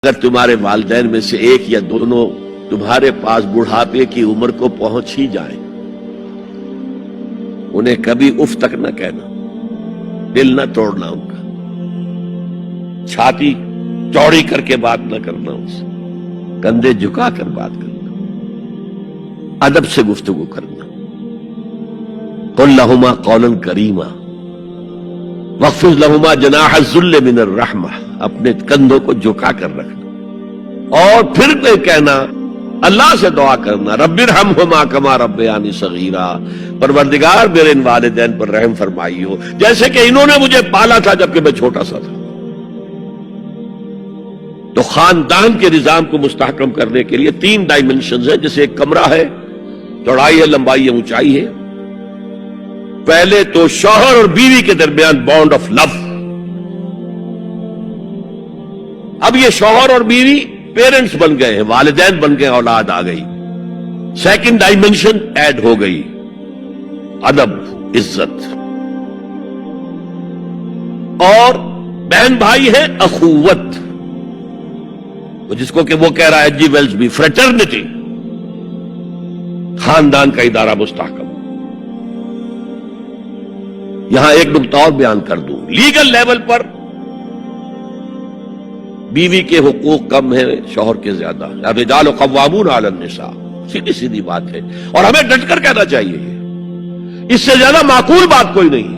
اگر تمہارے والدین میں سے ایک یا دونوں تمہارے پاس بڑھاپے کی عمر کو پہنچ ہی جائیں، انہیں کبھی اف تک نہ کہنا، دل نہ توڑنا ان کا، چھاتی چوڑی کر کے بات نہ کرنا، ان سے کندھے جھکا کر بات کرنا، ادب سے گفتگو کرنا۔ قل لہما قولا کریما واخفض لہما جناح الذل من الرحمہ، اپنے کندھوں کو جھکا کر رکھنا، اور پھر کہنا، اللہ سے دعا کرنا، رب ارحمہما کما ربیانی صغیرا، پروردگار میرے ان والدین پر رحم فرمائی ہو جیسے کہ انہوں نے مجھے پالا تھا جبکہ میں چھوٹا سا تھا۔ تو خاندان کے نظام کو مستحکم کرنے کے لیے 3 ڈائمنشنز ہیں، جیسے ایک کمرہ ہے، چوڑائی ہے، لمبائی ہے، اونچائی ہے۔ پہلے تو شوہر اور بیوی کے درمیان بانڈ آف لو، اب یہ شوہر اور بیوی پیرنٹس بن گئے ہیں، والدین بن گئے، اولاد آ گئی۔ سیکنڈ ڈائمنشن ایڈ ہو گئی، ادب، عزت، اور بہن بھائی ہے اخوت، جس کو کہ وہ کہہ رہا ہے جی ویلز بھی فریٹرنٹی، خاندان کا ادارہ مستحکم۔ یہاں ایک نقطہ اور بیان کر دوں، لیگل لیول پر بیوی کے حقوق کم ہیں شوہر کے زیادہ، الرجال قوامون علی النساء، سیدھی سیدھی بات ہے، اور ہمیں ڈٹ کر کہنا چاہیے، اس سے زیادہ معقول بات کوئی نہیں۔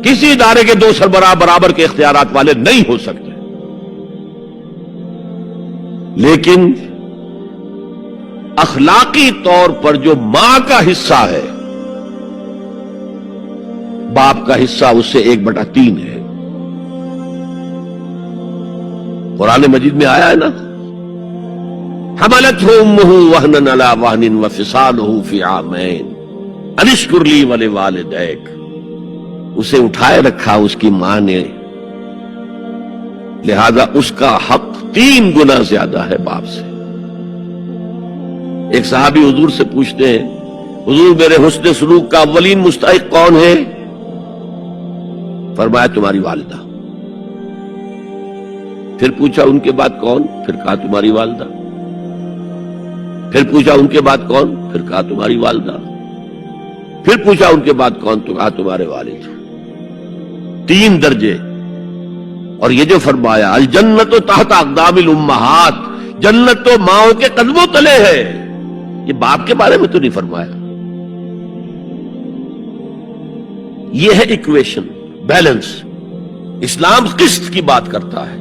کسی ادارے کے 2 سربراہ برابر کے اختیارات والے نہیں ہو سکتے، لیکن اخلاقی طور پر جو ماں کا حصہ ہے، باپ کا حصہ اس سے 1/3 ہے۔ قرآن مجید میں آیا ہے نا، حملته امه وهنا على وهن وفصاله في عامين ان اشكر لي ولوالديك، اسے اٹھائے رکھا اس کی ماں نے، لہذا اس کا حق 3 گنا زیادہ ہے باپ سے۔ ایک صحابی حضور سے پوچھتے ہیں، حضور میرے حسن سلوک کا اولین مستحق کون ہے؟ فرمایا تمہاری والدہ۔ پھر پوچھا ان کے بعد کون؟ پھر کہا تمہاری والدہ۔ پھر پوچھا ان کے بعد کون؟ پھر کہا تمہاری والدہ۔ پھر پوچھا ان کے بعد کون؟ تو کہا تمہارے والد۔ 3 درجے، اور یہ جو فرمایا الجنت تحت اقدام الامہات، جنت تو ماؤں کے قدموں تلے ہے، یہ باپ کے بارے میں تو نہیں فرمایا۔ یہ ہے ایکویشن، بیلنس۔ اسلام قسط کی بات کرتا ہے،